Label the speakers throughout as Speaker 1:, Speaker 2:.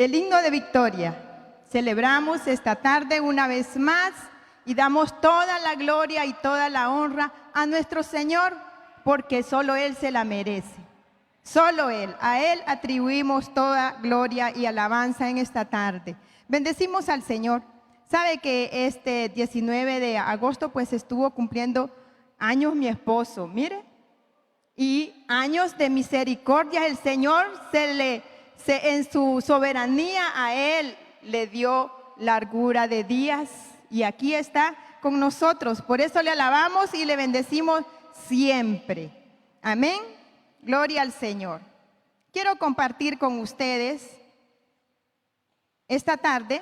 Speaker 1: del himno de victoria. Celebramos esta tarde una vez más y damos toda la gloria y toda la honra a nuestro Señor, porque solo Él se la merece. Solo Él, a Él atribuimos toda gloria y alabanza en esta tarde. Bendecimos al Señor. Sabe que este 19 de agosto pues estuvo cumpliendo años mi esposo, mire, y años de misericordia. El Señor en su soberanía a Él le dio largura de días y aquí está con nosotros. Por eso le alabamos y le bendecimos siempre. Amén. Gloria al Señor. Quiero compartir con ustedes esta tarde,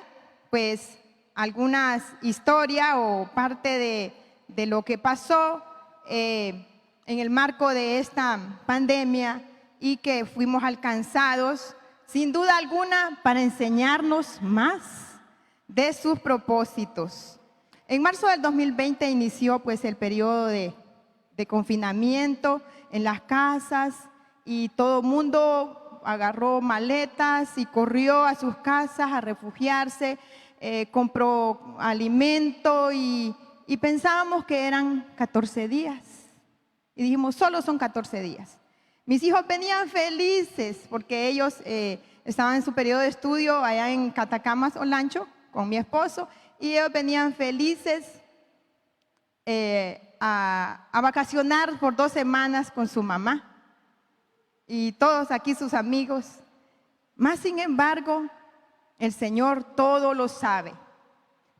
Speaker 1: pues, algunas historias o parte de lo que pasó en el marco de esta pandemia y que fuimos alcanzados, sin duda alguna, para enseñarnos más de sus propósitos. En marzo del 2020 inició, pues, el periodo de confinamiento en las casas y todo el mundo agarró maletas y corrió a sus casas a refugiarse, compró alimento y pensábamos que eran 14 días. Y dijimos, solo son 14 días. Mis hijos venían felices porque ellos estaban en su periodo de estudio allá en Catacamas, Olancho, con mi esposo, y ellos venían felices a vacacionar por 2 semanas con su mamá y todos aquí sus amigos. Más sin embargo, el Señor todo lo sabe,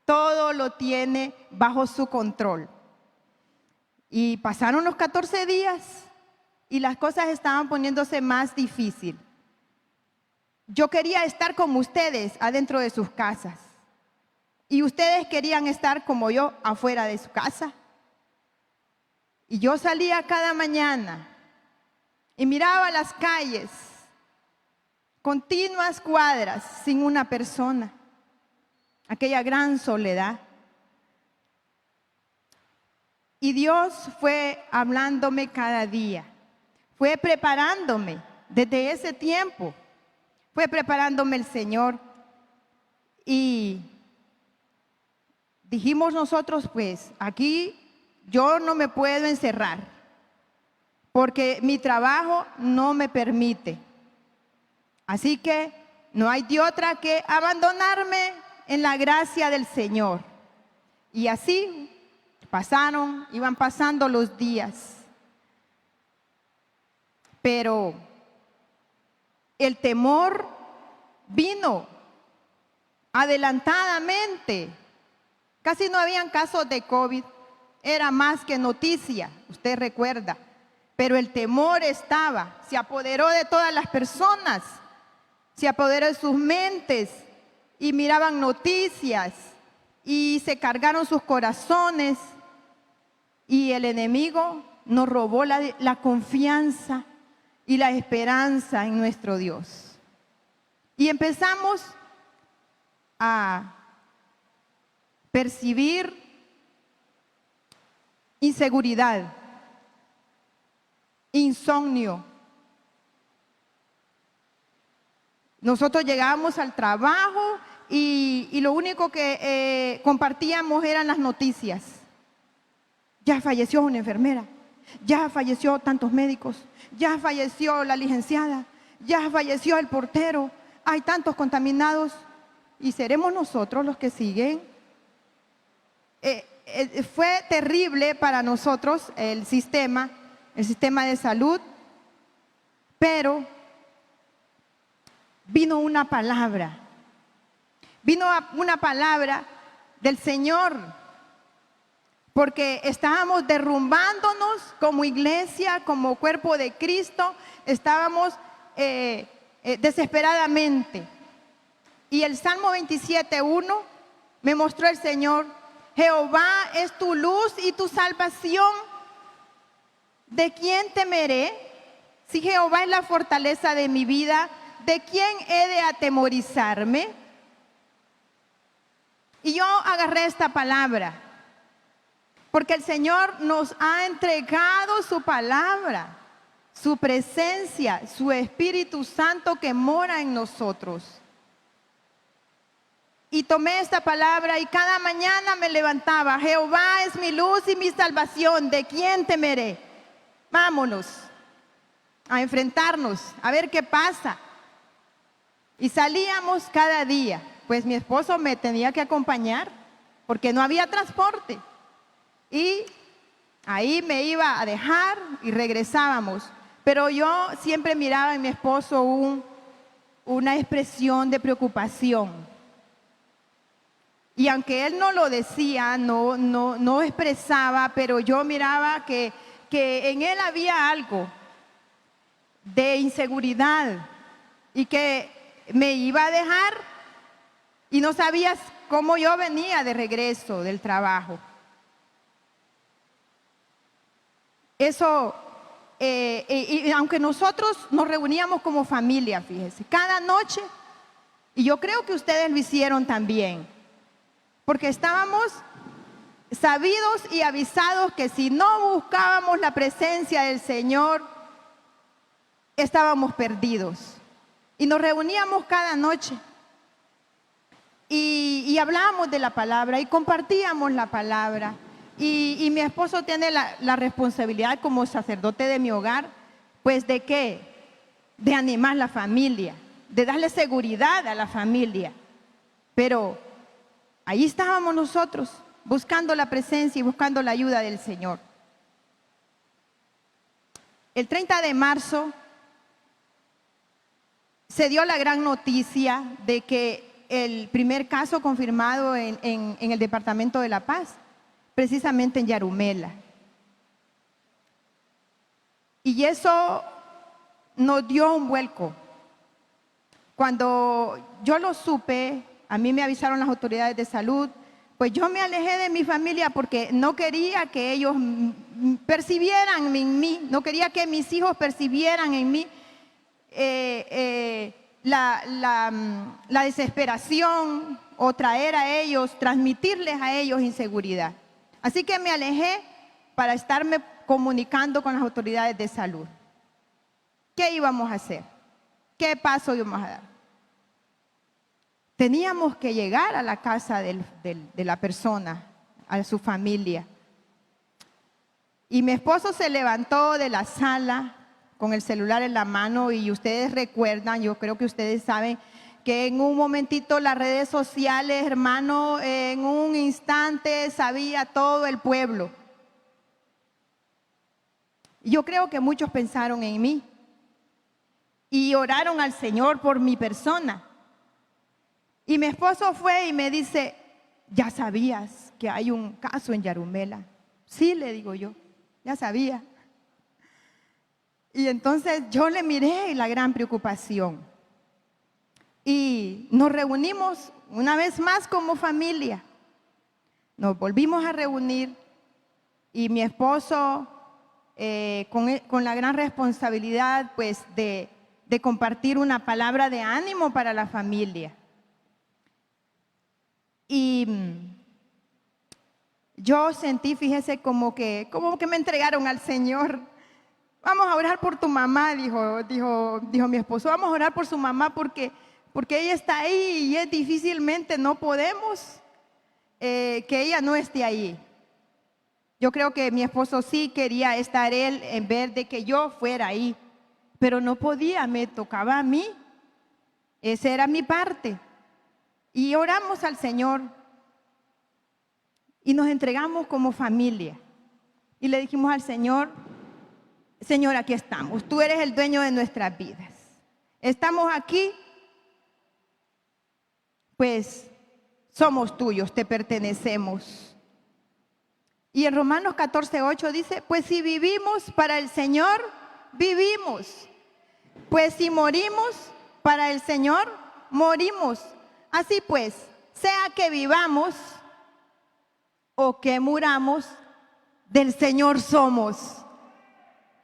Speaker 1: todo lo tiene bajo su control. Y pasaron los 14 días y las cosas estaban poniéndose más difíciles. Yo quería estar como ustedes adentro de sus casas y ustedes querían estar como yo afuera de su casa. Y yo salía cada mañana y miraba las calles, continuas cuadras sin una persona, aquella gran soledad. Y Dios fue hablándome cada día, fue preparándome desde ese tiempo, fue preparándome el Señor. Y dijimos nosotros, pues, aquí yo no me puedo encerrar, porque mi trabajo no me permite. Así que no hay de otra que abandonarme en la gracia del Señor. Y así iban pasando los días. Pero el temor vino adelantadamente. Casi no habían casos de COVID, era más que noticia, usted recuerda. Pero el temor estaba, se apoderó de todas las personas, se apoderó de sus mentes y miraban noticias y se cargaron sus corazones y el enemigo nos robó la confianza y la esperanza en nuestro Dios. Y empezamos a percibir inseguridad, insomnio. Nosotros llegábamos al trabajo y lo único que compartíamos eran las noticias. Ya falleció una enfermera, ya falleció tantos médicos, ya falleció la licenciada, ya falleció el portero, hay tantos contaminados. ¿Y seremos nosotros los que siguen? Fue terrible para nosotros el sistema de salud, pero vino una palabra del Señor, porque estábamos derrumbándonos como iglesia, como cuerpo de Cristo, estábamos desesperadamente. Y el Salmo 27:1 me mostró el Señor: Jehová es tu luz y tu salvación, ¿de quién temeré? Si Jehová es la fortaleza de mi vida, ¿de quién he de atemorizarme? Y yo agarré esta palabra, porque el Señor nos ha entregado su palabra, su presencia, su Espíritu Santo que mora en nosotros. Y tomé esta palabra y cada mañana me levantaba: Jehová es mi luz y mi salvación, ¿de quién temeré? Vámonos a enfrentarnos, a ver qué pasa. Y salíamos cada día, pues mi esposo me tenía que acompañar porque no había transporte. Y ahí me iba a dejar y regresábamos. Pero yo siempre miraba en mi esposo una expresión de preocupación. Y aunque él no lo decía, no expresaba, pero yo miraba que en él había algo de inseguridad y que me iba a dejar y no sabías cómo yo venía de regreso del trabajo. Eso, y aunque nosotros nos reuníamos como familia, fíjese, cada noche, y yo creo que ustedes lo hicieron también, porque estábamos sabidos y avisados que si no buscábamos la presencia del Señor, estábamos perdidos. Y nos reuníamos cada noche y hablábamos de la palabra y compartíamos la palabra. Y mi esposo tiene la responsabilidad como sacerdote de mi hogar, pues ¿de qué? De animar la familia, de darle seguridad a la familia. Pero ahí estábamos nosotros, buscando la presencia y buscando la ayuda del Señor. El 30 de marzo se dio la gran noticia de que el primer caso confirmado en el departamento de La Paz, precisamente en Yarumela. Y eso nos dio un vuelco. Cuando yo lo supe, a mí me avisaron las autoridades de salud, pues yo me alejé de mi familia porque no quería que ellos percibieran en mí, no quería que mis hijos percibieran en mí la desesperación o transmitirles a ellos inseguridad. Así que me alejé para estarme comunicando con las autoridades de salud. ¿Qué íbamos a hacer? ¿Qué paso íbamos a dar? Teníamos que llegar a la casa de la persona, a su familia. Y mi esposo se levantó de la sala con el celular en la mano y ustedes recuerdan, yo creo que ustedes saben que en un momentito las redes sociales, hermano, en un instante sabía todo el pueblo. Yo creo que muchos pensaron en mí y oraron al Señor por mi persona. Y mi esposo fue y me dice: ¿ya sabías que hay un caso en Yarumela? Sí, le digo yo, ya sabía. Y entonces yo le miré la gran preocupación. Y nos reunimos una vez más como familia. Nos volvimos a reunir y mi esposo con la gran responsabilidad pues de compartir una palabra de ánimo para la familia. Y yo sentí, fíjese, como que me entregaron al Señor. Vamos a orar por tu mamá, dijo mi esposo. Vamos a orar por su mamá porque ella está ahí y es difícilmente no podemos que ella no esté ahí. Yo creo que mi esposo sí quería estar él en vez de que yo fuera ahí, pero no podía, me tocaba a mí. Esa era mi parte. Y oramos al Señor y nos entregamos como familia. Y le dijimos al Señor: Señor, aquí estamos. Tú eres el dueño de nuestras vidas. Estamos aquí, pues somos tuyos, te pertenecemos. Y en Romanos 14:8 dice: pues si vivimos para el Señor, vivimos. Pues si morimos para el Señor, morimos. Así pues, sea que vivamos o que muramos, del Señor somos.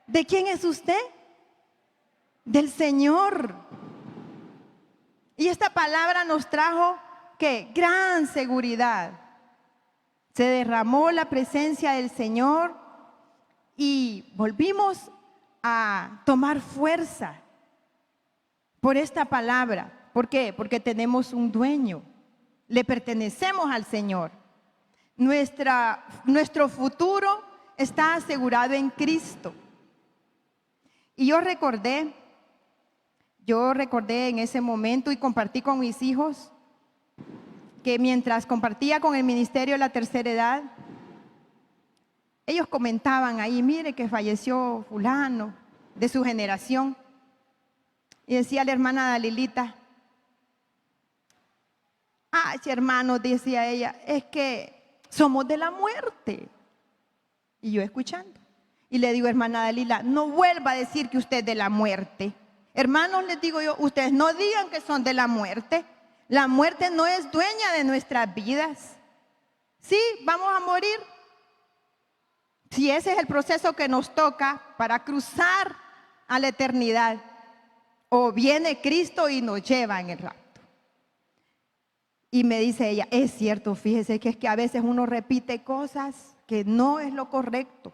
Speaker 1: ¿De quién es usted? Del Señor. Y esta palabra nos trajo, ¿qué? Gran seguridad. Se derramó la presencia del Señor y volvimos a tomar fuerza por esta palabra. ¿Por qué? Porque tenemos un dueño. le pertenecemos al Señor. Nuestro futuro está asegurado en Cristo. Y yo recordé en ese momento y compartí con mis hijos que mientras compartía con el Ministerio de la Tercera Edad, ellos comentaban ahí, mire que falleció fulano de su generación. Y decía la hermana Dalilita, ay, hermano, decía ella, es que somos de la muerte. Y yo escuchando. Y le digo, hermana Dalila, no vuelva a decir que usted es de la muerte. Hermanos, les digo yo, ustedes no digan que son de la muerte. La muerte no es dueña de nuestras vidas. Sí, vamos a morir. Si ese es el proceso que nos toca para cruzar a la eternidad. O viene Cristo y nos lleva en el rapto. Y me dice ella, es cierto, fíjese que es que a veces uno repite cosas que no es lo correcto.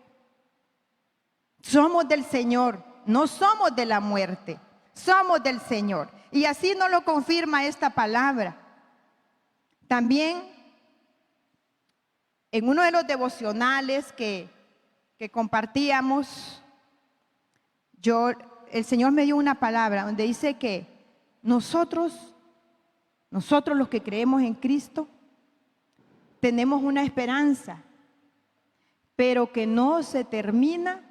Speaker 1: Somos del Señor, no somos de la muerte, somos del Señor. Y así nos lo confirma esta palabra. También en uno de los devocionales que compartíamos, el Señor me dio una palabra donde dice que nosotros los que creemos en Cristo, tenemos una esperanza, pero que no se termina,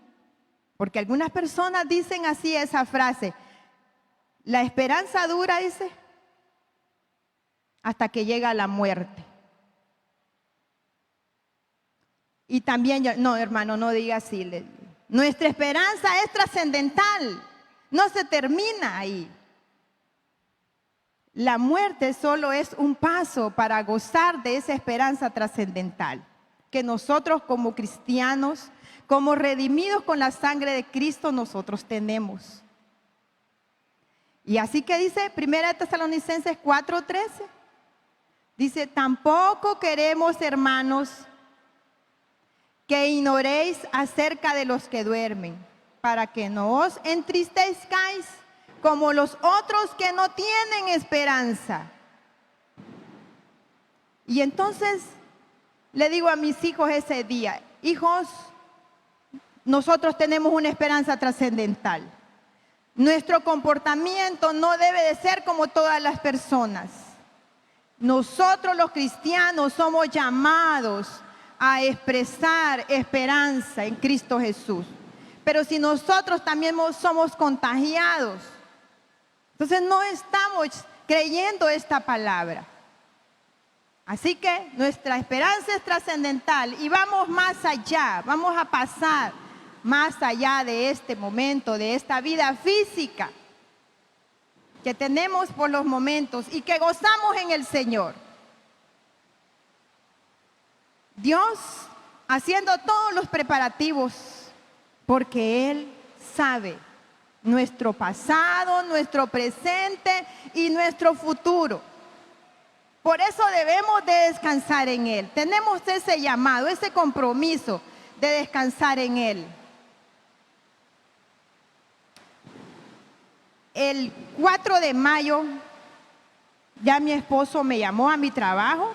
Speaker 1: porque algunas personas dicen así esa frase, la esperanza dura, dice, hasta que llega la muerte. Y también, no hermano, no diga así, nuestra esperanza es trascendental, no se termina ahí. La muerte solo es un paso para gozar de esa esperanza trascendental que nosotros como cristianos, como redimidos con la sangre de Cristo, nosotros tenemos. Y así que dice 1 Tesalonicenses 4:13, dice, tampoco queremos, hermanos, que ignoréis acerca de los que duermen, para que no os entristezcáis como los otros que no tienen esperanza. Y entonces le digo a mis hijos ese día, hijos, nosotros tenemos una esperanza trascendental. Nuestro comportamiento no debe de ser como todas las personas. Nosotros los cristianos somos llamados a expresar esperanza en Cristo Jesús. Pero si nosotros también somos contagiados, entonces no estamos creyendo esta palabra. Así que nuestra esperanza es trascendental y vamos más allá, vamos a pasar más allá de este momento, de esta vida física que tenemos por los momentos y que gozamos en el Señor. Dios haciendo todos los preparativos porque Él sabe nuestro pasado, nuestro presente y nuestro futuro. Por eso debemos de descansar en Él. Tenemos ese llamado, ese compromiso de descansar en Él. El 4 de mayo ya mi esposo me llamó a mi trabajo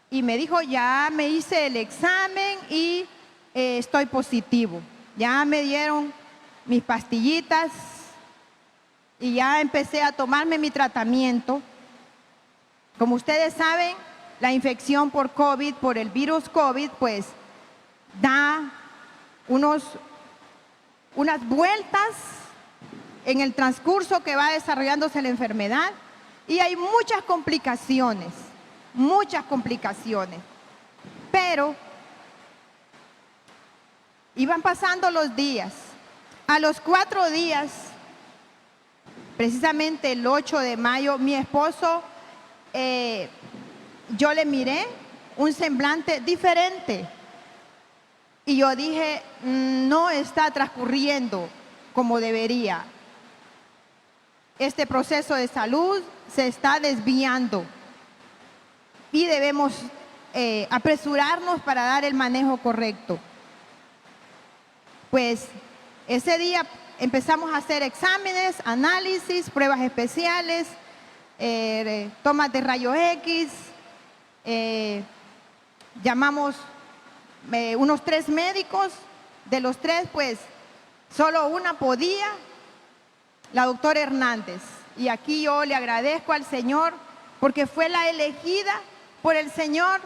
Speaker 1: y me dijo, ya me hice el examen y estoy positivo. Ya me dieron mis pastillitas y ya empecé a tomarme mi tratamiento. Como ustedes saben, la infección por COVID, por el virus COVID, pues da unas vueltas en el transcurso que va desarrollándose la enfermedad y hay muchas complicaciones. Pero iban pasando los días. A los 4 días, precisamente el 8 de mayo, mi esposo, yo le miré un semblante diferente. Y yo dije, no está transcurriendo como debería. Este proceso de salud se está desviando. Y debemos apresurarnos para dar el manejo correcto. Pues ese día empezamos a hacer exámenes, análisis, pruebas especiales, tomas de rayos X, Llamamos unos 3 médicos, de los 3 pues solo una podía, la doctora Hernández. Y aquí yo le agradezco al Señor porque fue la elegida por el Señor.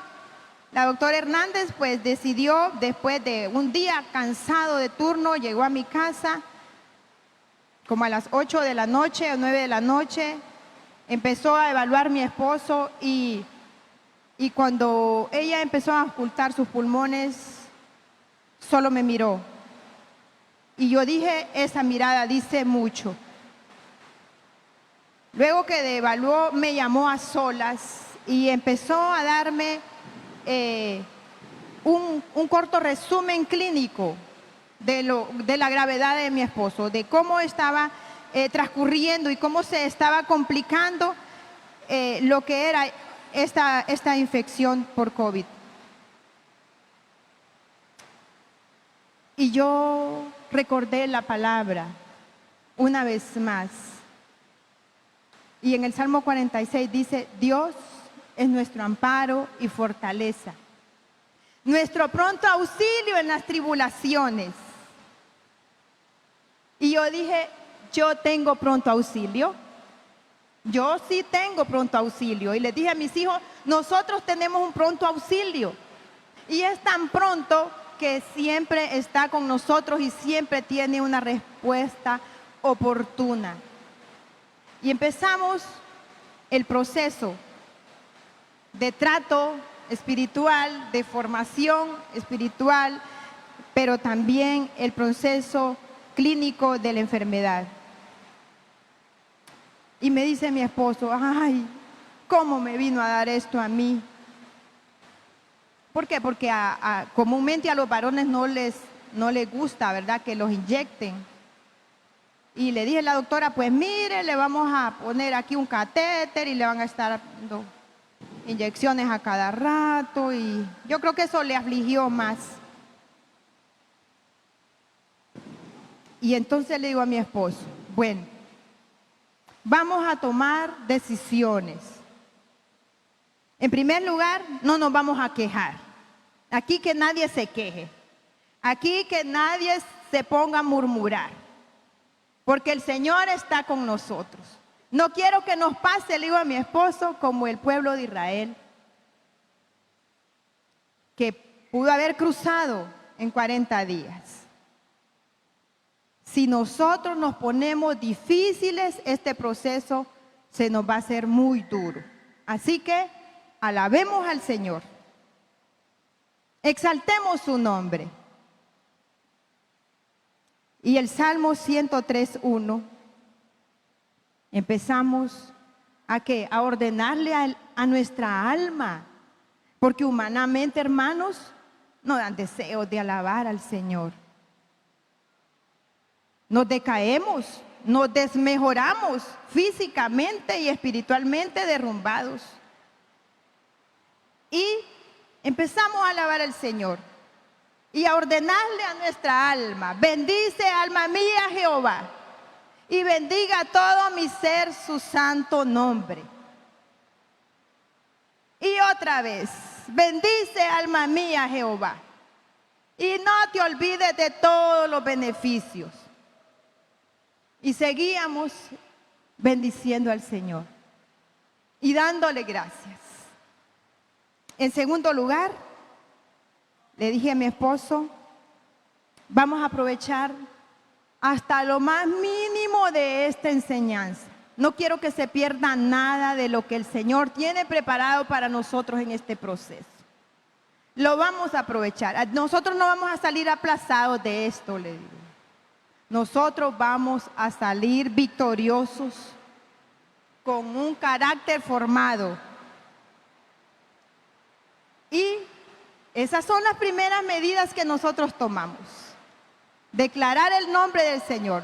Speaker 1: La doctora Hernández pues decidió, después de un día cansado de turno, llegó a mi casa como a las 8 de la noche o 9 de la noche, empezó a evaluar a mi esposo y cuando ella empezó a auscultar sus pulmones, solo me miró. Y yo dije, esa mirada dice mucho. Luego que evaluó, me llamó a solas y empezó a darme un corto resumen clínico de la gravedad de mi esposo, de cómo estaba transcurriendo y cómo se estaba complicando lo que era esta infección por COVID. Y yo recordé la palabra una vez más. Y en el Salmo 46 dice, Dios es nuestro amparo y fortaleza, nuestro pronto auxilio en las tribulaciones. Y yo dije, yo tengo pronto auxilio. Yo sí tengo pronto auxilio. Y les dije a mis hijos, nosotros tenemos un pronto auxilio. Y es tan pronto que siempre está con nosotros y siempre tiene una respuesta oportuna. Y empezamos el proceso de trato espiritual, de formación espiritual, pero también el proceso clínico de la enfermedad. Y me dice mi esposo, ay, ¿cómo me vino a dar esto a mí? ¿Por qué? Porque comúnmente a los varones no les gusta, ¿verdad?, que los inyecten. Y le dije a la doctora, pues mire, le vamos a poner aquí un catéter y le van a estar dando inyecciones a cada rato. Y yo creo que eso le afligió más. Y entonces le digo a mi esposo, bueno, vamos a tomar decisiones. En primer lugar, no nos vamos a quejar. Aquí que nadie se queje. Aquí que nadie se ponga a murmurar. Porque el Señor está con nosotros. No quiero que nos pase, le digo a mi esposo, como el pueblo de Israel, que pudo haber cruzado en 40 días. Si nosotros nos ponemos difíciles, este proceso se nos va a hacer muy duro. Así que alabemos al Señor. Exaltemos su nombre. Y el Salmo 103:1, empezamos a ¿qué? A ordenarle a nuestra alma. Porque humanamente, hermanos, nos dan deseos de alabar al Señor. Nos decaemos, nos desmejoramos físicamente y espiritualmente derrumbados. Y empezamos a alabar al Señor y a ordenarle a nuestra alma, bendice alma mía Jehová y bendiga todo mi ser su santo nombre. Y otra vez, bendice alma mía Jehová y no te olvides de todos los beneficios. Y seguíamos bendiciendo al Señor y dándole gracias. En segundo lugar, le dije a mi esposo, vamos a aprovechar hasta lo más mínimo de esta enseñanza. No quiero que se pierda nada de lo que el Señor tiene preparado para nosotros en este proceso. Lo vamos a aprovechar. Nosotros no vamos a salir aplazados de esto, le digo. Nosotros vamos a salir victoriosos con un carácter formado. Y esas son las primeras medidas que nosotros tomamos. Declarar el nombre del Señor.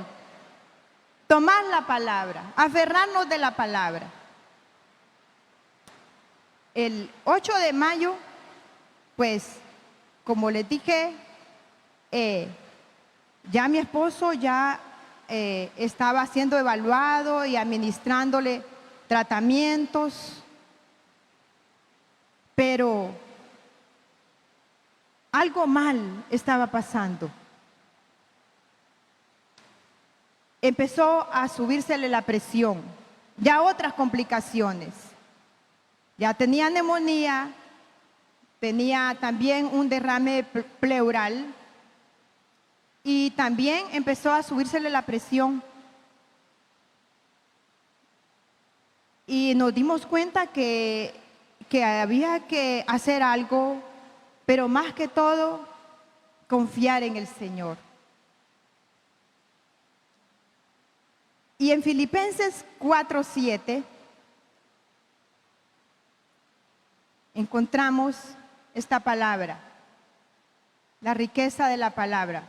Speaker 1: Tomar la palabra. Aferrarnos de la palabra. El 8 de mayo, pues, como les dije, ya mi esposo ya estaba siendo evaluado y administrándole tratamientos. pero algo mal estaba pasando. Empezó a subírsele la presión, ya otras complicaciones. Ya tenía neumonía, tenía también un derrame pleural y también empezó a subírsele la presión. Y nos dimos cuenta que había que hacer algo, pero más que todo, confiar en el Señor. Y en Filipenses 4:7 encontramos esta palabra, la riqueza de la palabra.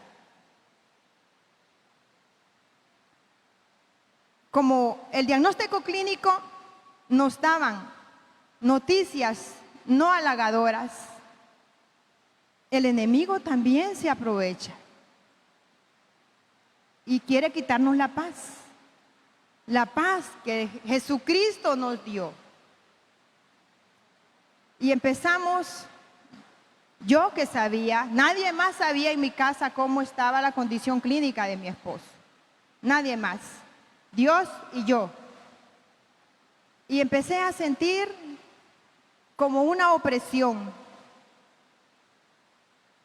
Speaker 1: Como el diagnóstico clínico nos daban noticias no halagadoras, el enemigo también se aprovecha y quiere quitarnos la paz que Jesucristo nos dio. Y empezamos, yo que sabía, nadie más sabía en mi casa cómo estaba la condición clínica de mi esposo, nadie más, Dios y yo. Y empecé a sentir como una opresión.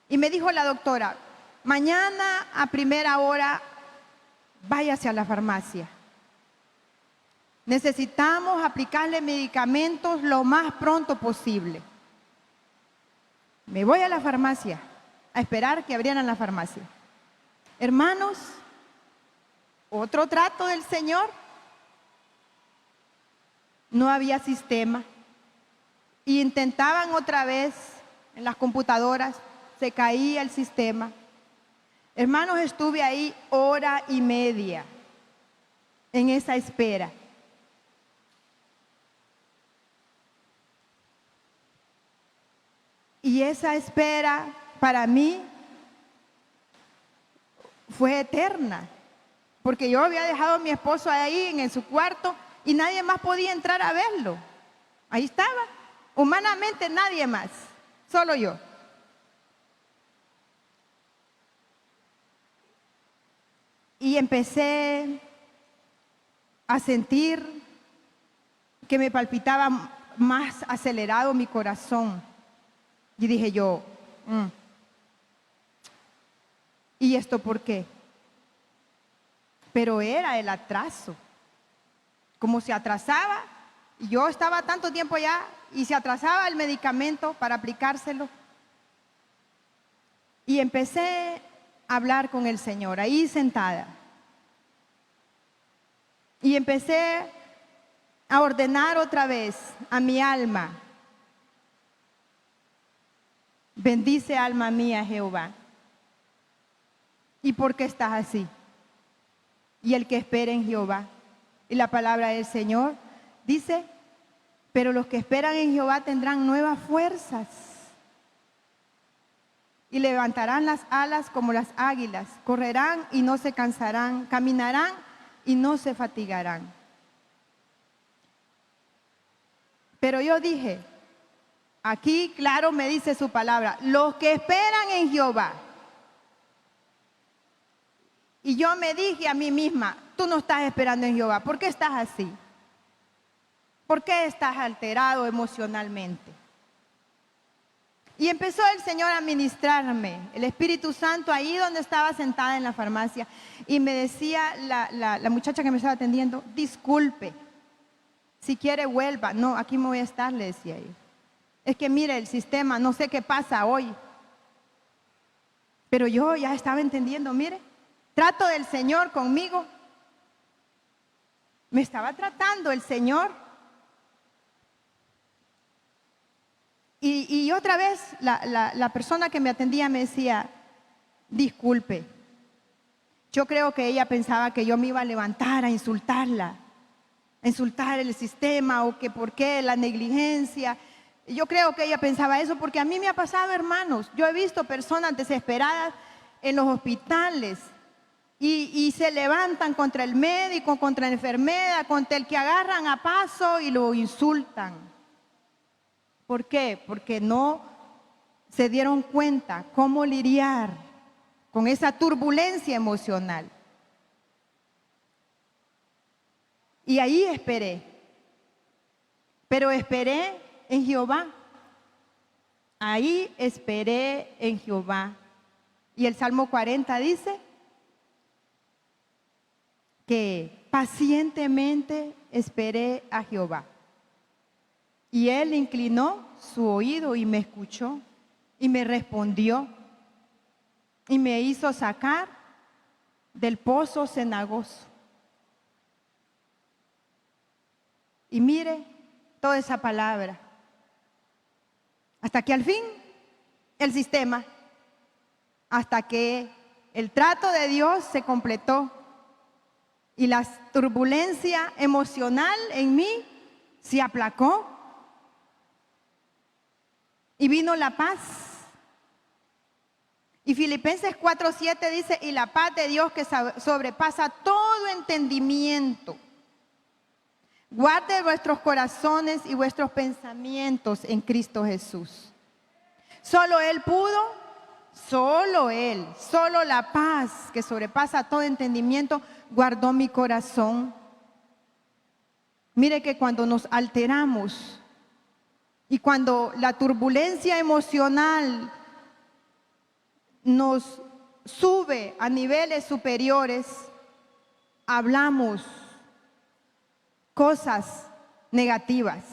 Speaker 1: Y me dijo la doctora, mañana a primera hora váyase a la farmacia. Necesitamos aplicarle medicamentos lo más pronto posible. Me voy a la farmacia a esperar que abrieran la farmacia. Hermanos, otro trato del Señor. No había sistema. Y intentaban otra vez en las computadoras, se caía el sistema. Hermanos, estuve ahí 1:30 en esa espera. Y esa espera para mí fue eterna, porque yo había dejado a mi esposo ahí en su cuarto y nadie más podía entrar a verlo. Ahí estaba, humanamente nadie más, solo yo. Y empecé a sentir que me palpitaba más acelerado mi corazón. Y dije yo, ¿y esto por qué? Pero era el atraso. Como se atrasaba, y yo estaba tanto tiempo ya, y se atrasaba el medicamento para aplicárselo. Y empecé a hablar con el Señor, ahí sentada. Y empecé a ordenar otra vez a mi alma. Bendice alma mía Jehová. ¿Y por qué estás así? Y el que espera en Jehová. Y la palabra del Señor dice, pero los que esperan en Jehová tendrán nuevas fuerzas. Y levantarán las alas como las águilas, correrán y no se cansarán, caminarán y no se fatigarán. Pero yo dije, aquí claro me dice su palabra, los que esperan en Jehová. Y yo me dije a mí misma, tú no estás esperando en Jehová, ¿por qué estás así? ¿Por qué estás alterado emocionalmente? Y empezó el Señor a ministrarme, el Espíritu Santo ahí donde estaba sentada en la farmacia. Y me decía la muchacha que me estaba atendiendo, disculpe, si quiere vuelva. No, aquí me voy a estar, le decía yo. Es que mire el sistema, no sé qué pasa hoy. Pero yo ya estaba entendiendo, mire, trato del Señor conmigo. Me estaba tratando el Señor. Y otra vez la persona que me atendía me decía, disculpe, yo creo que ella pensaba que yo me iba a levantar a insultarla, a insultar el sistema o que por qué la negligencia. Yo creo que ella pensaba eso porque a mí me ha pasado, hermanos, yo he visto personas desesperadas en los hospitales y se levantan contra el médico, contra la enfermera, contra el que agarran a paso y lo insultan. ¿Por qué? Porque no se dieron cuenta cómo lidiar con esa turbulencia emocional. Y ahí esperé. Pero esperé en Jehová. Ahí esperé en Jehová. Y el Salmo 40 dice que pacientemente esperé a Jehová. Y Él inclinó su oído y me escuchó y me respondió y me hizo sacar del pozo cenagoso. Y mire toda esa palabra. Hasta que al fin el sistema, hasta que el trato de Dios se completó y la turbulencia emocional en mí se aplacó y vino la paz. Y Filipenses 4:7 dice, y la paz de Dios que sobrepasa todo entendimiento, guarde vuestros corazones y vuestros pensamientos en Cristo Jesús. Solo Él pudo, solo Él, solo la paz que sobrepasa todo entendimiento guardó mi corazón. Mire que cuando nos alteramos y cuando la turbulencia emocional nos sube a niveles superiores, hablamos cosas negativas.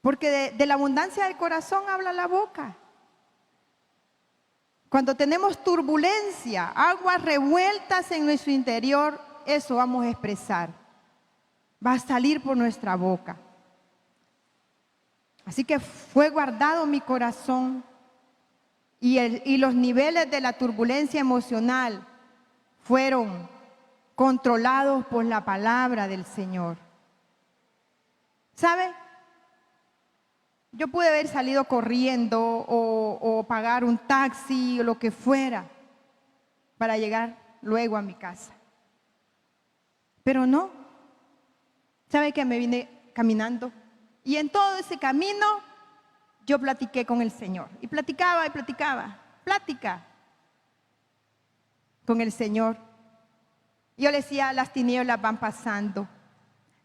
Speaker 1: Porque de la abundancia del corazón habla la boca. Cuando tenemos turbulencia, aguas revueltas en nuestro interior, eso vamos a expresar. Va a salir por nuestra boca. Así que fue guardado mi corazón y los niveles de la turbulencia emocional fueron controlados por la palabra del Señor. ¿Sabe? Yo pude haber salido corriendo o pagar un taxi o lo que fuera para llegar luego a mi casa. Pero no. ¿Sabe que me vine caminando? Y en todo ese camino yo platiqué con el Señor. Y platicaba y platicaba. Plática con el Señor. Yo le decía, las tinieblas van pasando.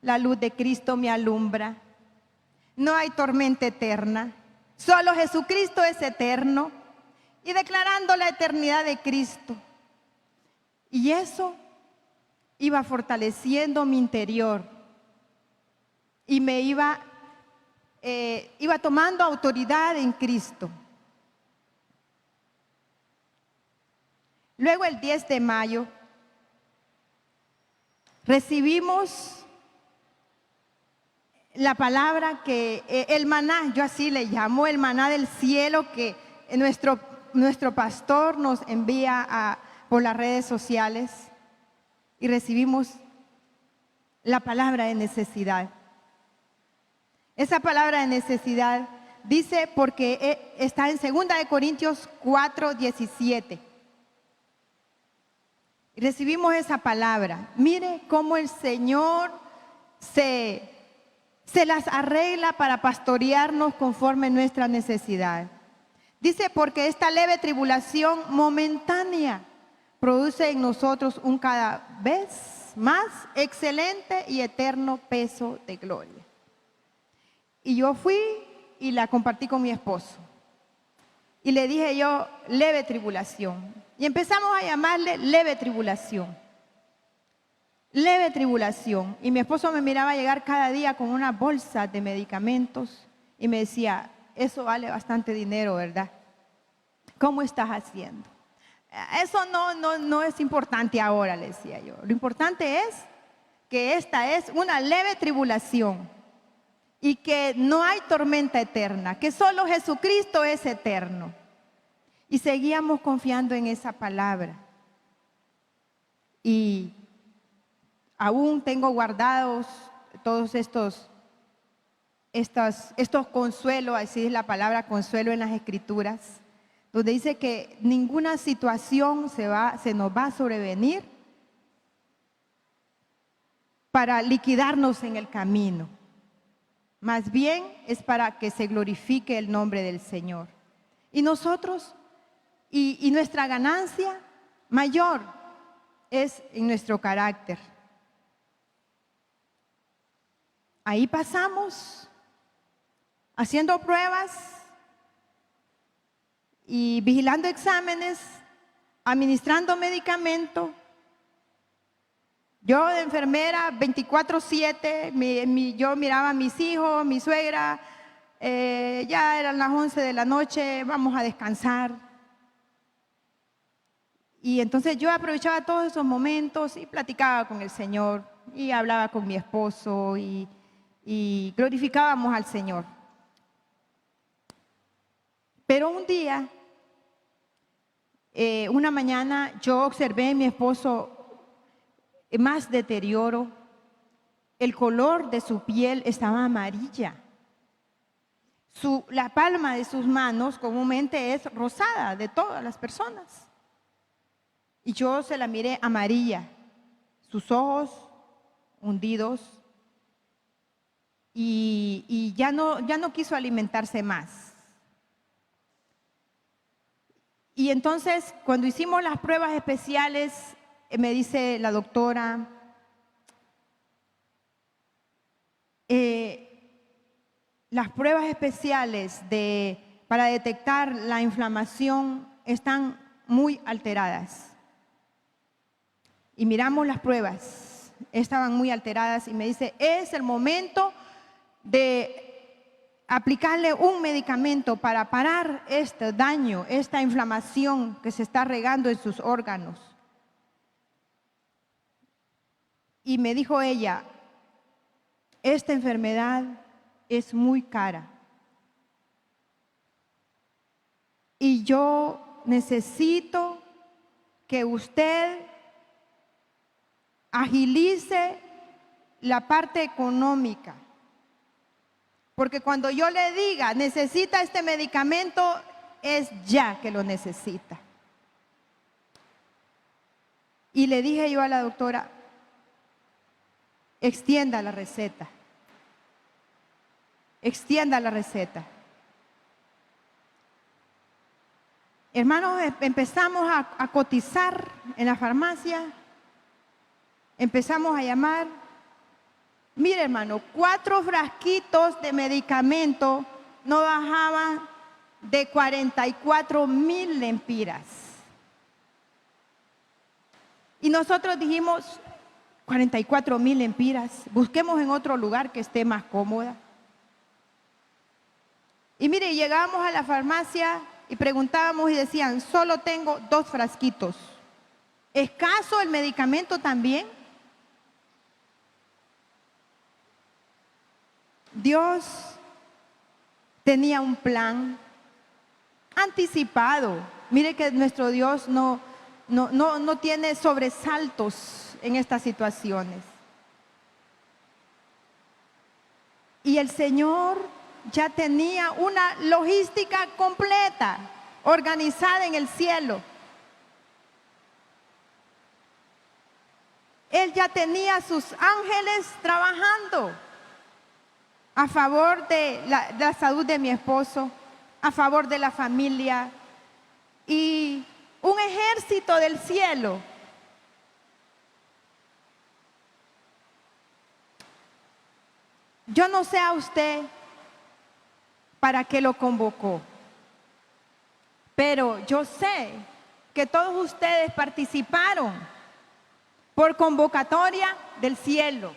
Speaker 1: La luz de Cristo me alumbra. No hay tormenta eterna. Solo Jesucristo es eterno. Y declarando la eternidad de Cristo. Y eso iba fortaleciendo mi interior. Y me iba tomando autoridad en Cristo. Luego el 10 de mayo recibimos la palabra que el maná, yo así le llamo, el maná del cielo que nuestro pastor nos envía por las redes sociales, y recibimos la palabra de necesidad. Esa palabra de necesidad dice, porque está en 2 Corintios 4:17. Y recibimos esa palabra. Mire cómo el Señor se las arregla para pastorearnos conforme nuestra necesidad. Dice, porque esta leve tribulación momentánea produce en nosotros un cada vez más excelente y eterno peso de gloria. Y yo fui y la compartí con mi esposo. Y le dije yo, leve tribulación. Y empezamos a llamarle leve tribulación. Leve tribulación. Y mi esposo me miraba llegar cada día con una bolsa de medicamentos y me decía, eso vale bastante dinero, ¿verdad? ¿Cómo estás haciendo? Eso no es importante ahora, le decía yo. Lo importante es que esta es una leve tribulación y que no hay tormenta eterna, que solo Jesucristo es eterno. Y seguíamos confiando en esa palabra. Y aún tengo guardados todos estos consuelos, así es la palabra consuelo en las Escrituras, donde dice que ninguna situación se nos va a sobrevenir para liquidarnos en el camino. más bien es para que se glorifique el nombre del Señor. Y nosotros, y nuestra ganancia mayor es en nuestro carácter. Ahí pasamos haciendo pruebas y vigilando exámenes, administrando medicamento. Yo de enfermera 24/7, yo miraba a mis hijos, mi suegra, ya eran las 11 de la noche, vamos a descansar. Y entonces yo aprovechaba todos esos momentos y platicaba con el Señor y hablaba con mi esposo y glorificábamos al Señor. Pero un día, una mañana, yo observé en mi esposo más deterioro. El color de su piel estaba amarilla. La palma de sus manos comúnmente es rosada de todas las personas. Y yo se la miré amarilla, sus ojos hundidos y ya no quiso alimentarse más. Y entonces, cuando hicimos las pruebas especiales, me dice la doctora, las pruebas especiales para detectar la inflamación están muy alteradas. Y miramos las pruebas, estaban muy alteradas y me dice, es el momento de aplicarle un medicamento para parar este daño, esta inflamación que se está regando en sus órganos. Y me dijo ella, esta enfermedad es muy cara. Y yo necesito que usted agilice la parte económica. Porque cuando yo le diga, necesita este medicamento, es ya que lo necesita. Y le dije yo a la doctora, extienda la receta. Extienda la receta. Hermanos, empezamos a cotizar en la farmacia, empezamos a llamar. Mire, hermano, 4 frasquitos de medicamento no bajaban de 44,000 lempiras. Y nosotros dijimos, 44,000 lempiras, busquemos en otro lugar que esté más cómoda. Y mire, llegábamos a la farmacia y preguntábamos y decían, solo tengo 2 frasquitos. ¿Escaso el medicamento también? Dios tenía un plan anticipado. Mire que nuestro Dios no tiene sobresaltos en estas situaciones. Y el Señor ya tenía una logística completa, organizada en el cielo. Él ya tenía sus ángeles trabajando a favor de la salud de mi esposo, a favor de la familia, y un ejército del cielo. Yo no sé a usted para qué lo convocó, pero yo sé que todos ustedes participaron por convocatoria del cielo.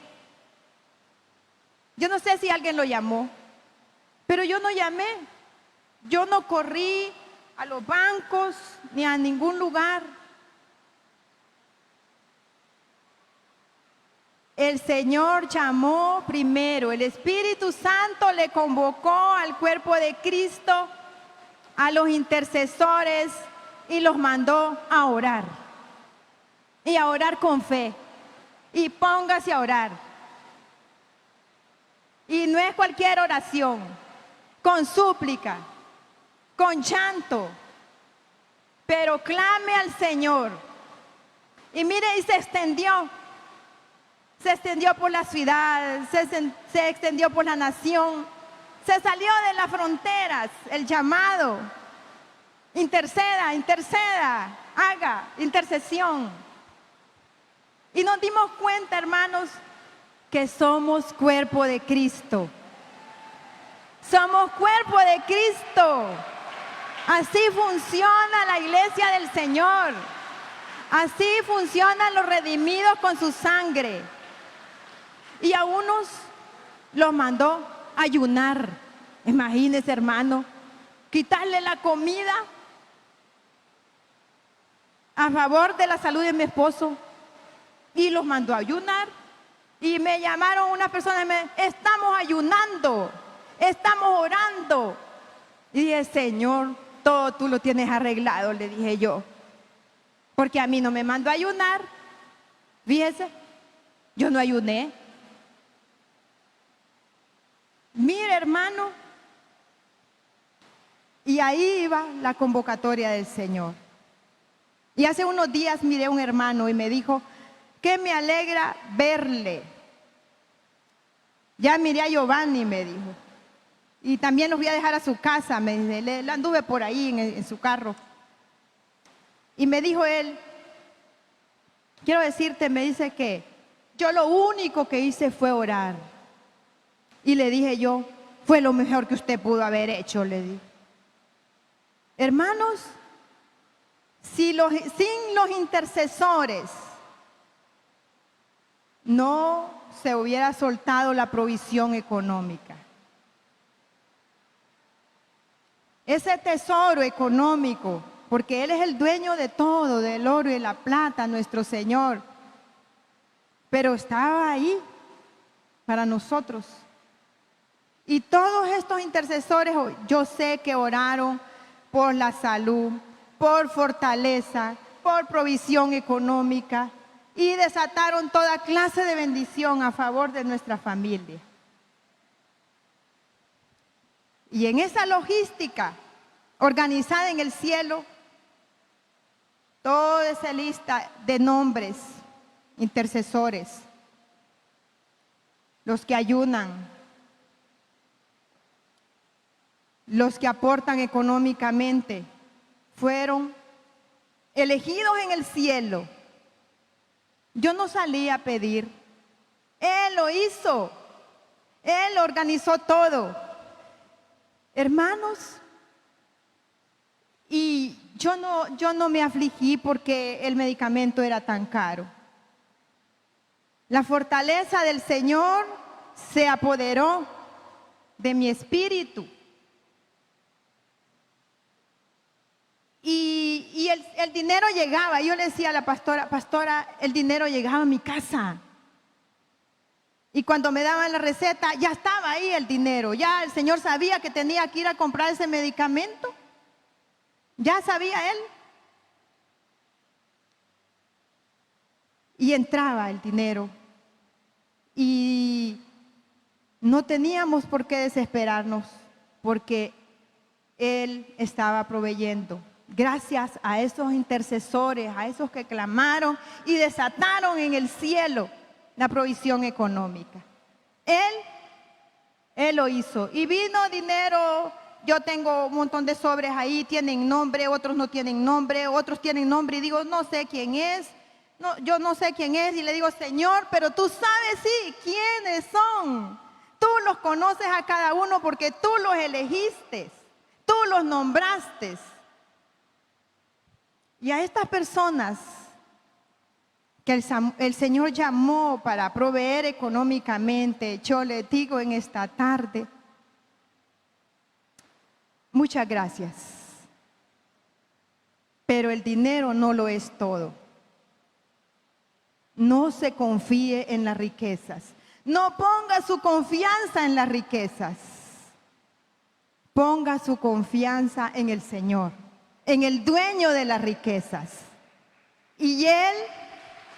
Speaker 1: Yo no sé si alguien lo llamó, pero yo no llamé. Yo no corrí a los bancos ni a ningún lugar. El Señor llamó primero, el Espíritu Santo le convocó al cuerpo de Cristo, a los intercesores, y los mandó a orar. Y a orar con fe. Y póngase a orar. Y no es cualquier oración, con súplica, con llanto, pero clame al Señor. Y mire, y se extendió. se extendió por la ciudad, se extendió por la nación, se salió de las fronteras, el llamado. Interceda, interceda, haga intercesión. Y nos dimos cuenta, hermanos, que somos cuerpo de Cristo. Somos cuerpo de Cristo. Así funciona la iglesia del Señor. Así funcionan los redimidos con su sangre. Y a unos los mandó a ayunar. Imagínense, hermano, quitarle la comida a favor de la salud de mi esposo. Y los mandó a ayunar. Y me llamaron unas personas y me dijeron, estamos ayunando, estamos orando. Y dije, Señor, todo tú lo tienes arreglado, le dije yo. Porque a mí no me mandó a ayunar. Fíjese, yo no ayuné. Mire, hermano, y ahí iba la convocatoria del Señor. Y hace unos días miré a un hermano y me dijo, que me alegra verle. Ya miré a Giovanni, me dijo. Y también los voy a dejar a su casa, me dice, le anduve por ahí en su carro. Y me dijo él, quiero decirte, me dice que yo lo único que hice fue orar. Y le dije yo, fue lo mejor que usted pudo haber hecho, le dije. Hermanos, sin los intercesores, no se hubiera soltado la provisión económica. Ese tesoro económico, porque Él es el dueño de todo, del oro y la plata, nuestro Señor. Pero estaba ahí para nosotros. Y todos estos intercesores, yo sé que oraron por la salud, por fortaleza, por provisión económica y desataron toda clase de bendición a favor de nuestra familia. Y en esa logística organizada en el cielo, toda esa lista de nombres, intercesores, los que ayunan, los que aportan económicamente, fueron elegidos en el cielo. Yo no salí a pedir, Él lo hizo, Él organizó todo. Hermanos, y yo no me afligí porque el medicamento era tan caro. La fortaleza del Señor se apoderó de mi espíritu. Y el dinero llegaba. Yo le decía a la pastora, el dinero llegaba a mi casa. Y cuando me daban la receta, ya estaba ahí el dinero. Ya el Señor sabía que tenía que ir a comprar ese medicamento. Ya sabía Él. Y entraba el dinero. Y no teníamos por qué desesperarnos, porque Él estaba proveyendo. Gracias a esos intercesores, a esos que clamaron y desataron en el cielo la provisión económica. Él lo hizo. Y vino dinero. Yo tengo un montón de sobres ahí, tienen nombre, otros no tienen nombre, otros tienen nombre y digo, no sé quién es. No, yo no sé quién es y le digo, Señor, pero tú sabes sí quiénes son. Tú los conoces a cada uno porque tú los elegiste, tú los nombraste. Y a estas personas que el Señor llamó para proveer económicamente, yo les digo en esta tarde, muchas gracias. Pero el dinero no lo es todo. No se confíe en las riquezas. No ponga su confianza en las riquezas. Ponga su confianza en el Señor, en el dueño de las riquezas. Y Él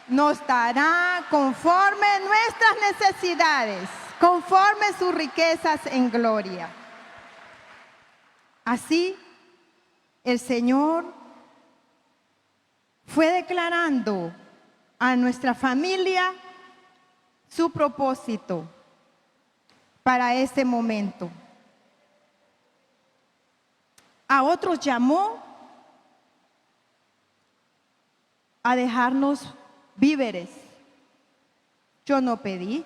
Speaker 1: nos dará conforme nuestras necesidades, conforme sus riquezas en gloria. Así, el Señor fue declarando a nuestra familia su propósito para ese momento. A otros llamó a dejarnos víveres. Yo no pedí.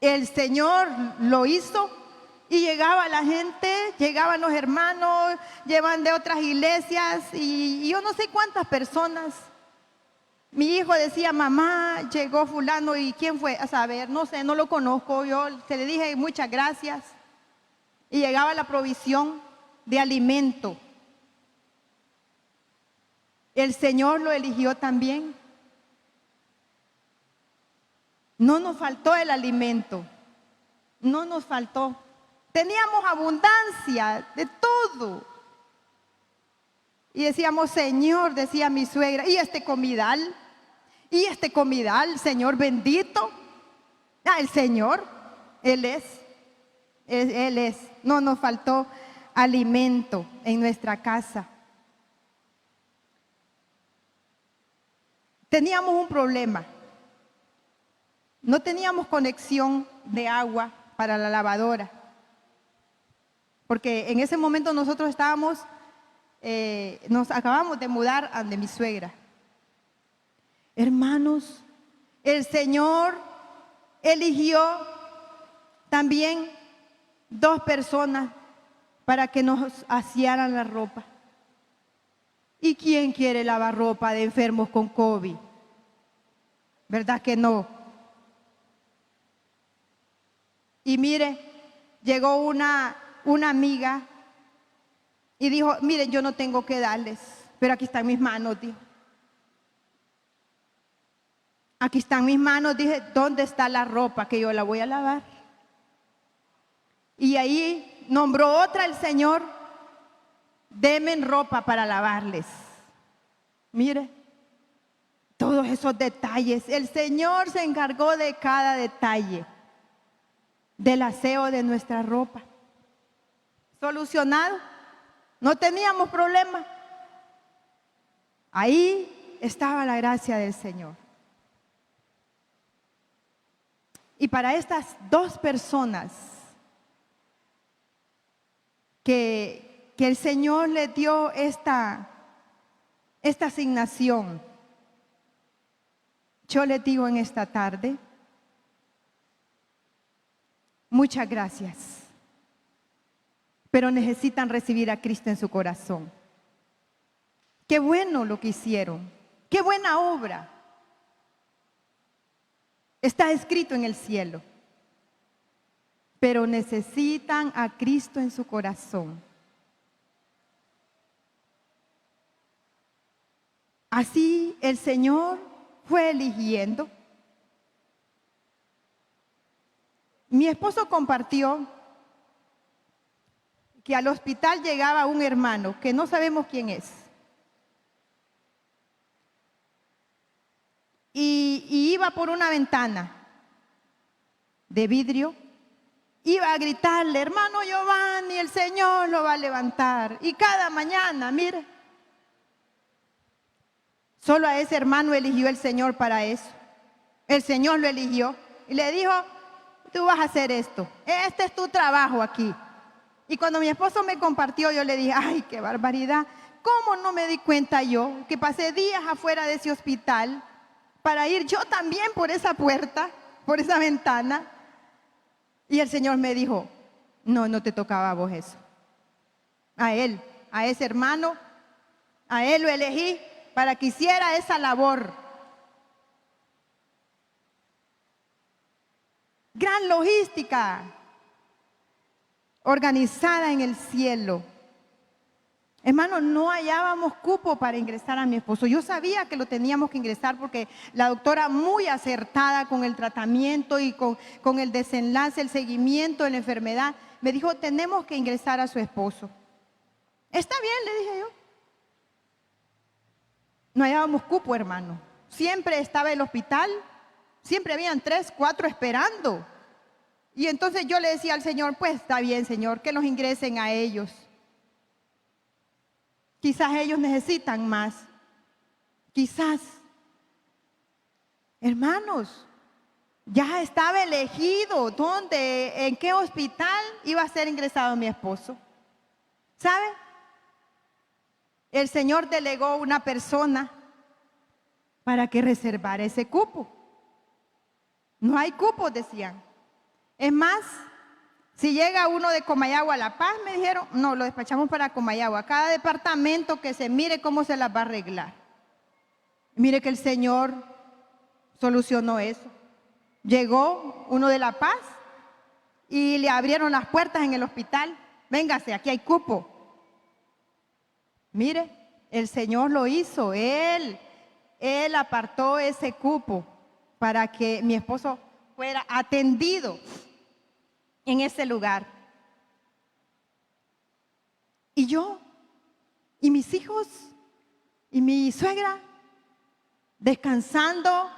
Speaker 1: El Señor lo hizo y llegaba la gente, llegaban los hermanos, llevan de otras iglesias y yo no sé cuántas personas. Mi hijo decía, mamá, llegó fulano, ¿y quién fue? A saber, no sé, no lo conozco. Yo se le dije muchas gracias y llegaba la provisión de alimento. El Señor lo eligió también. No nos faltó el alimento, no nos faltó. Teníamos abundancia de todo. Y decíamos, Señor, decía mi suegra, ¿y este comidal? ¿Y este comidal, Señor bendito? El Señor, Él es. Él es. No nos faltó alimento en nuestra casa. Teníamos un problema. No teníamos conexión de agua para la lavadora. Porque en ese momento nosotros estábamos, nos acabamos de mudar a de mi suegra. Hermanos, el Señor eligió también 2 personas para que nos asearan la ropa. ¿Y quién quiere lavar ropa de enfermos con COVID? ¿Verdad que no? Y mire, llegó una amiga y dijo, miren, yo no tengo que darles, pero aquí están mis manos, dijo. Aquí están mis manos, dije, ¿dónde está la ropa que yo la voy a lavar? Y ahí nombró otra el Señor, denme ropa para lavarles. Mire, todos esos detalles, el Señor se encargó de cada detalle del aseo de nuestra ropa. Solucionado, no teníamos problema. Ahí estaba la gracia del Señor. Y para estas 2 personas que el Señor les dio esta asignación, yo les digo en esta tarde, muchas gracias, pero necesitan recibir a Cristo en su corazón. Qué bueno lo que hicieron, qué buena obra. Está escrito en el cielo, pero necesitan a Cristo en su corazón. Así el Señor fue eligiendo. Mi esposo compartió que al hospital llegaba un hermano que no sabemos quién es. Y iba por una ventana de vidrio, iba a gritarle, hermano Giovanni, el Señor lo va a levantar. Y cada mañana, mire, solo a ese hermano eligió el Señor para eso. El Señor lo eligió y le dijo, tú vas a hacer esto, este es tu trabajo aquí. Y cuando mi esposo me compartió, yo le dije, ay, qué barbaridad, ¿cómo no me di cuenta yo que pasé días afuera de ese hospital para ir yo también por esa puerta, por esa ventana? Y el Señor me dijo, no, no te tocaba a vos eso. A él, a ese hermano, a él lo elegí para que hiciera esa labor. Gran logística organizada en el cielo. Hermano, no hallábamos cupo para ingresar a mi esposo. Yo sabía que lo teníamos que ingresar porque la doctora, muy acertada con el tratamiento y con el desenlace, el seguimiento de la enfermedad, me dijo, tenemos que ingresar a su esposo. Está bien, le dije yo. No hallábamos cupo, hermano. Siempre estaba el hospital, siempre habían 3, 4 esperando. Y entonces yo le decía al Señor, pues está bien, Señor, que los ingresen a ellos. Quizás ellos necesitan más. Quizás. Hermanos, Ya estaba elegido dónde, en qué hospital iba a ser ingresado mi esposo. ¿Sabe? El Señor delegó una persona para que reservara ese cupo. No hay cupo, decían. Es más, si llega uno de Comayagua a La Paz, me dijeron, no, lo despachamos para Comayagua. Cada departamento que se mire cómo se las va a arreglar. Mire que el Señor solucionó eso. Llegó uno de La Paz y le abrieron las puertas en el hospital. Véngase, aquí hay cupo. Mire, el Señor lo hizo. Él apartó ese cupo para que mi esposo fuera atendido en ese lugar. Y yo, y mis hijos, y mi suegra, descansando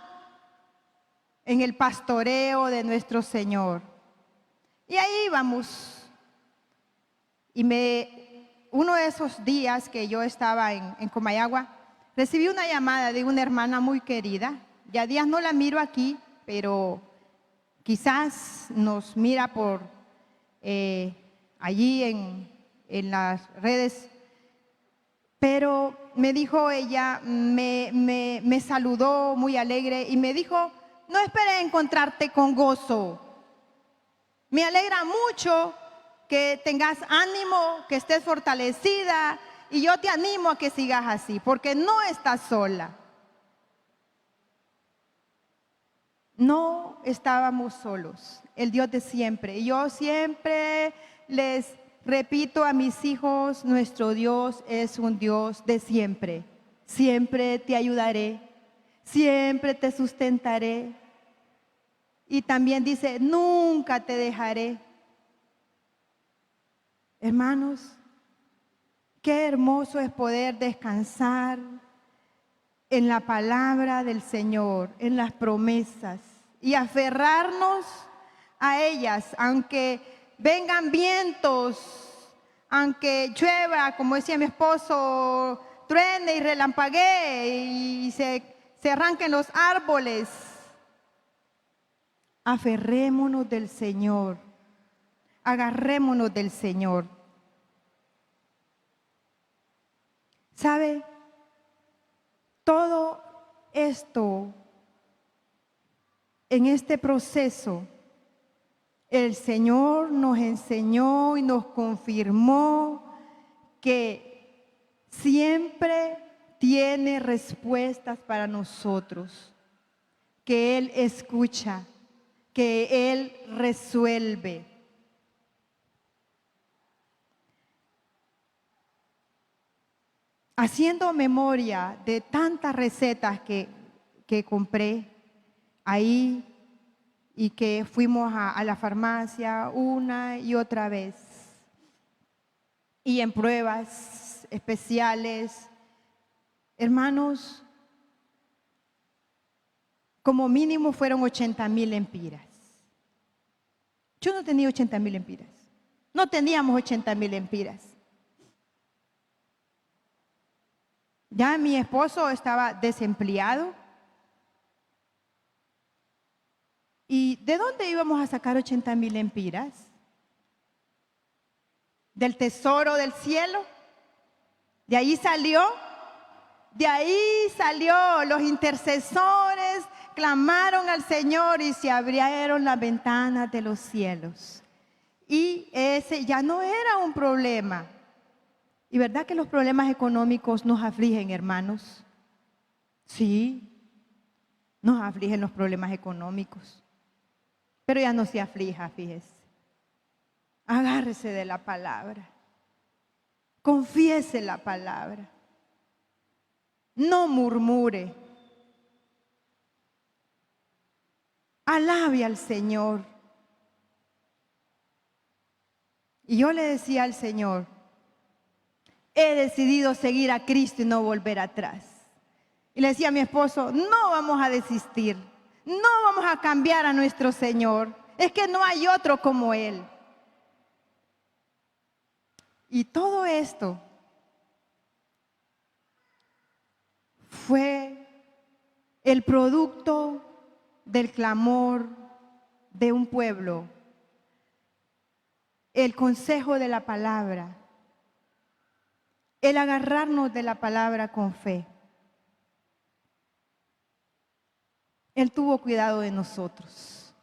Speaker 1: en el pastoreo de nuestro Señor. Y ahí vamos. Y uno de esos días que yo estaba en Comayagua, recibí una llamada de una hermana muy querida. Ya días no la miro aquí, pero quizás nos mira por allí en las redes. Pero me dijo ella, me saludó muy alegre y me dijo, no esperé encontrarte con gozo. Me alegra mucho que tengas ánimo, que estés fortalecida y yo te animo a que sigas así, porque no estás sola. No estábamos solos, el Dios de siempre. Y yo siempre les repito a mis hijos, nuestro Dios es un Dios de siempre. Siempre te ayudaré, siempre te sustentaré. Y también dice, nunca te dejaré. Hermanos, qué hermoso es poder descansar en la palabra del Señor, en las promesas y aferrarnos a ellas, aunque vengan vientos, aunque llueva, como decía mi esposo, truene y relampaguee y se arranquen los árboles. Aferrémonos del Señor, agarrémonos del Señor. ¿Sabe? Todo esto, en este proceso, el Señor nos enseñó y nos confirmó que siempre tiene respuestas para nosotros, que Él escucha, que Él resuelve. Haciendo memoria de tantas recetas que compré ahí y que fuimos a la farmacia una y otra vez, y en pruebas especiales, hermanos, como mínimo fueron 80,000 lempiras. Yo no tenía 80,000 lempiras, no teníamos 80,000 lempiras. Ya mi esposo estaba desempleado. ¿Y de dónde íbamos a sacar 80,000 lempiras? ¿Del tesoro del cielo? De ahí salió los intercesores, clamaron al Señor y se abrieron las ventanas de los cielos. Y ese ya no era un problema. ¿Y verdad que los problemas económicos nos afligen, hermanos? Sí, nos afligen los problemas económicos. Pero ya no se aflija, fíjese. Agárrese de la palabra. Confiese la palabra. No murmure. Alabe al Señor. Y yo le decía al Señor, he decidido seguir a Cristo y no volver atrás. Y le decía a mi esposo, no vamos a desistir, no vamos a cambiar a nuestro Señor. Es que no hay otro como Él. Y todo esto fue el producto del clamor de un pueblo, el consejo de la palabra, el agarrarnos de la palabra con fe. Él tuvo cuidado de nosotros.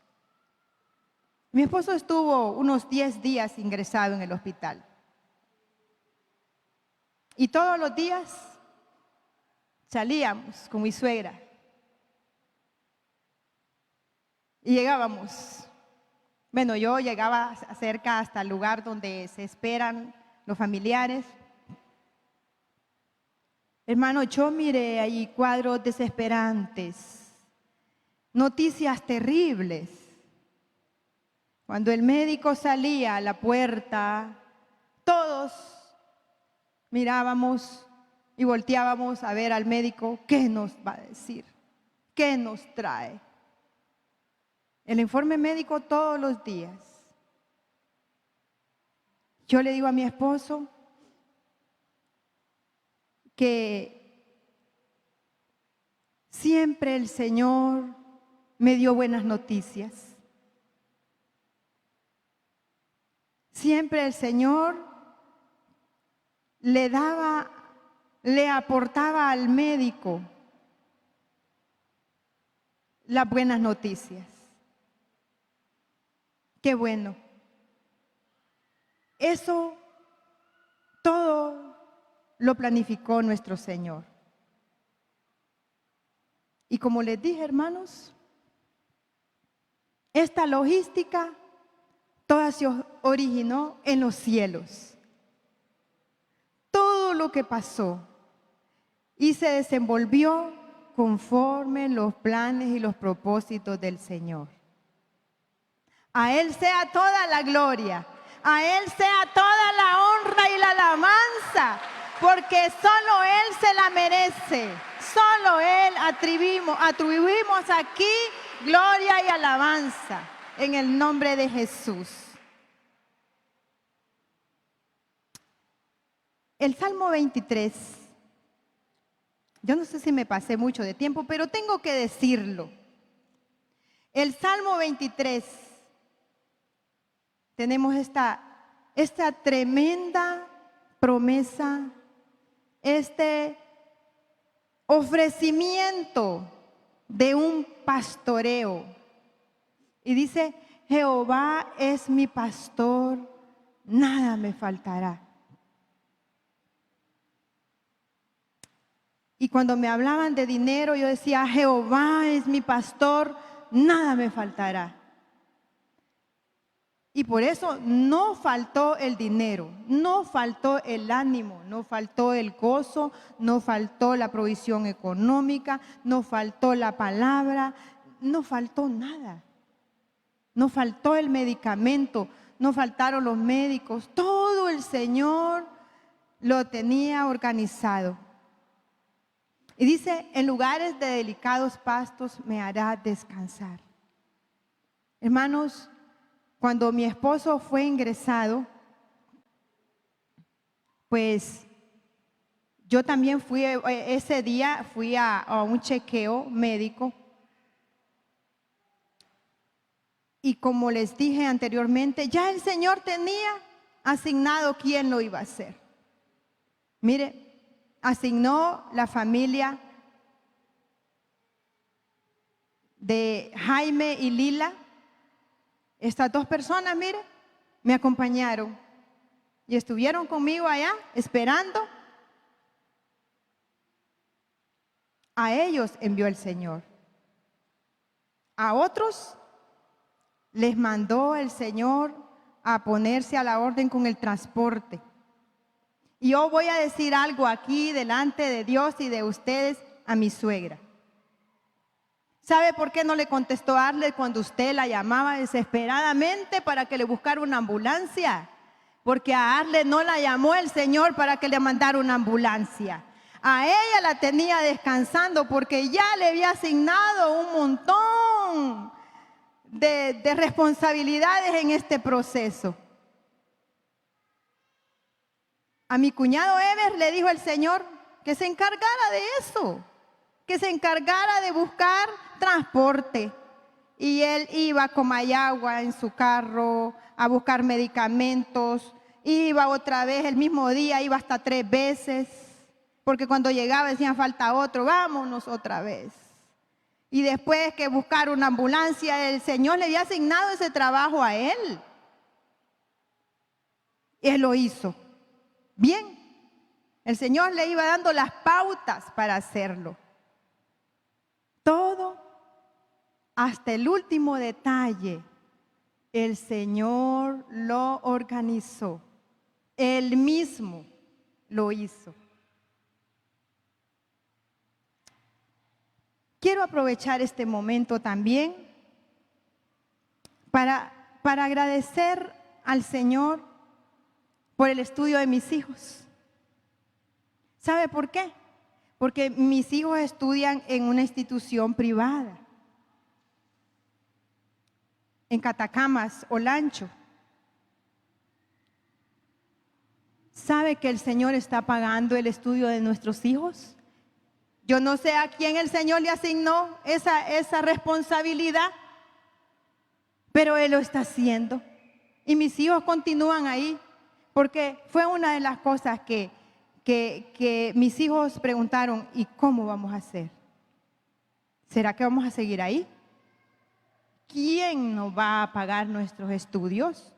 Speaker 1: Mi esposo estuvo unos 10 días ingresado en el hospital. Y todos los días salíamos con mi suegra. Y llegábamos. Bueno, yo llegaba cerca hasta el lugar donde se esperan los familiares. Hermano, yo miré ahí cuadros desesperantes. Noticias terribles. Cuando el médico salía a la puerta, todos mirábamos y volteábamos a ver al médico, ¿qué nos va a decir? ¿Qué nos trae? El informe médico todos los días. Yo le digo a mi esposo que siempre el Señor me dio buenas noticias. Siempre el Señor le aportaba al médico las buenas noticias. Qué bueno. Eso todo lo planificó nuestro Señor. Y como les dije, hermanos, esta logística toda se originó en los cielos. Todo lo que pasó y se desenvolvió conforme los planes y los propósitos del Señor. A Él sea toda la gloria, a Él sea toda la honra y la alabanza, porque solo Él se la merece, solo Él atribuimos aquí gloria y alabanza en el nombre de Jesús. El Salmo 23, yo no sé si me pasé mucho de tiempo, pero tengo que decirlo. El Salmo 23, tenemos esta tremenda promesa, este ofrecimiento de un pastoreo. Y dice, Jehová es mi pastor, nada me faltará. Y cuando me hablaban de dinero, yo decía, Jehová es mi pastor, nada me faltará. Y por eso no faltó el dinero, no faltó el ánimo, no faltó el gozo, no faltó la provisión económica, no faltó la palabra, no faltó nada. No faltó el medicamento, no faltaron los médicos, todo el Señor lo tenía organizado. Y dice, en lugares de delicados pastos me hará descansar. Hermanos, cuando mi esposo fue ingresado, pues yo también ese día fui a un chequeo médico. Y como les dije anteriormente, ya el Señor tenía asignado quién lo iba a hacer. Mire, asignó la familia de Jaime y Lila. Estas dos personas, mire, me acompañaron y estuvieron conmigo allá esperando. A ellos envió el Señor. A otros les mandó el Señor a ponerse a la orden con el transporte. Y yo voy a decir algo aquí delante de Dios y de ustedes a mi suegra. ¿Sabe por qué no le contestó a Arle cuando usted la llamaba desesperadamente para que le buscara una ambulancia? Porque a Arle no la llamó el Señor para que le mandara una ambulancia. A ella la tenía descansando porque ya le había asignado un montón de responsabilidades en este proceso. A mi cuñado Ever le dijo el Señor que se encargara de eso, que se encargara de buscar transporte, y él iba con Mayagua en su carro a buscar medicamentos, iba otra vez el mismo día, iba hasta 3 veces, porque cuando llegaba decían falta otro, vámonos otra vez. Y después que buscar una ambulancia, el Señor le había asignado ese trabajo a él. Él lo hizo bien. El Señor le iba dando las pautas para hacerlo. Todo, hasta el último detalle, el Señor lo organizó. Él mismo lo hizo. Quiero aprovechar este momento también para agradecer al Señor por el estudio de mis hijos. ¿Sabe por qué? Porque mis hijos estudian en una institución privada, en Catacamas, Olancho. ¿Sabe que el Señor está pagando el estudio de nuestros hijos? Yo no sé a quién el Señor le asignó esa responsabilidad, pero Él lo está haciendo. Y mis hijos continúan ahí, porque fue una de las cosas que mis hijos preguntaron, ¿y cómo vamos a hacer? ¿Será que vamos a seguir ahí? ¿Quién nos va a pagar nuestros estudios?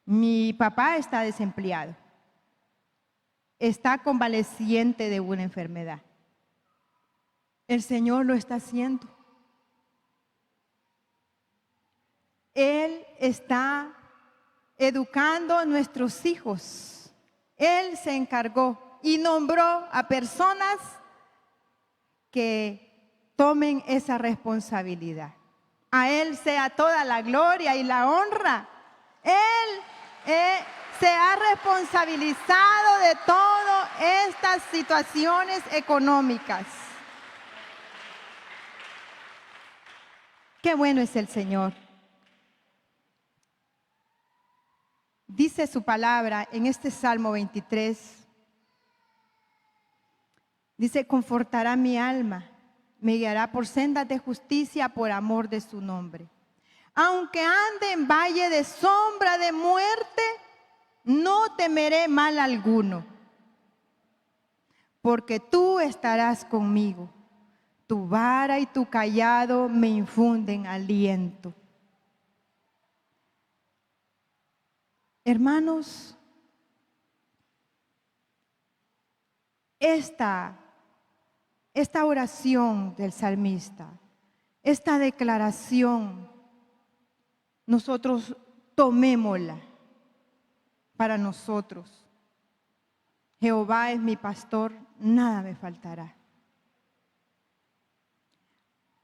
Speaker 1: Mi papá está desempleado, está convaleciente de una enfermedad. El Señor lo está haciendo. Él está educando a nuestros hijos. Él se encargó y nombró a personas que tomen esa responsabilidad. A Él sea toda la gloria y la honra. Él se ha responsabilizado de todas estas situaciones económicas. Qué bueno es el Señor. Dice su palabra en este Salmo 23. Dice, confortará mi alma, me guiará por sendas de justicia por amor de su nombre. Aunque ande en valle de sombra de muerte, no temeré mal alguno, porque tú estarás conmigo. Tu vara y tu cayado me infunden aliento. Hermanos, esta oración del salmista, esta declaración, nosotros tomémosla para nosotros. Jehová es mi pastor, nada me faltará.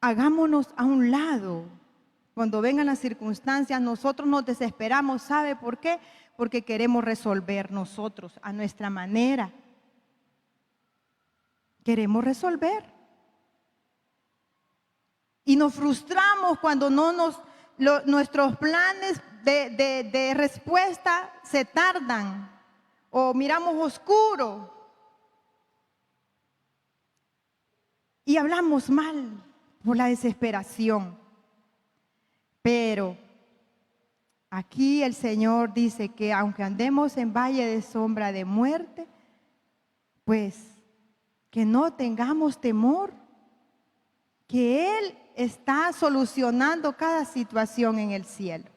Speaker 1: Hagámonos a un lado. Cuando vengan las circunstancias, nosotros nos desesperamos. ¿Sabe por qué? Porque queremos resolver nosotros a nuestra manera. Queremos resolver. Y nos frustramos cuando nuestros planes de respuesta se tardan o miramos oscuro y hablamos mal por la desesperación. Pero aquí el Señor dice que aunque andemos en valle de sombra de muerte, pues que no tengamos temor, que Él está solucionando cada situación en el cielo.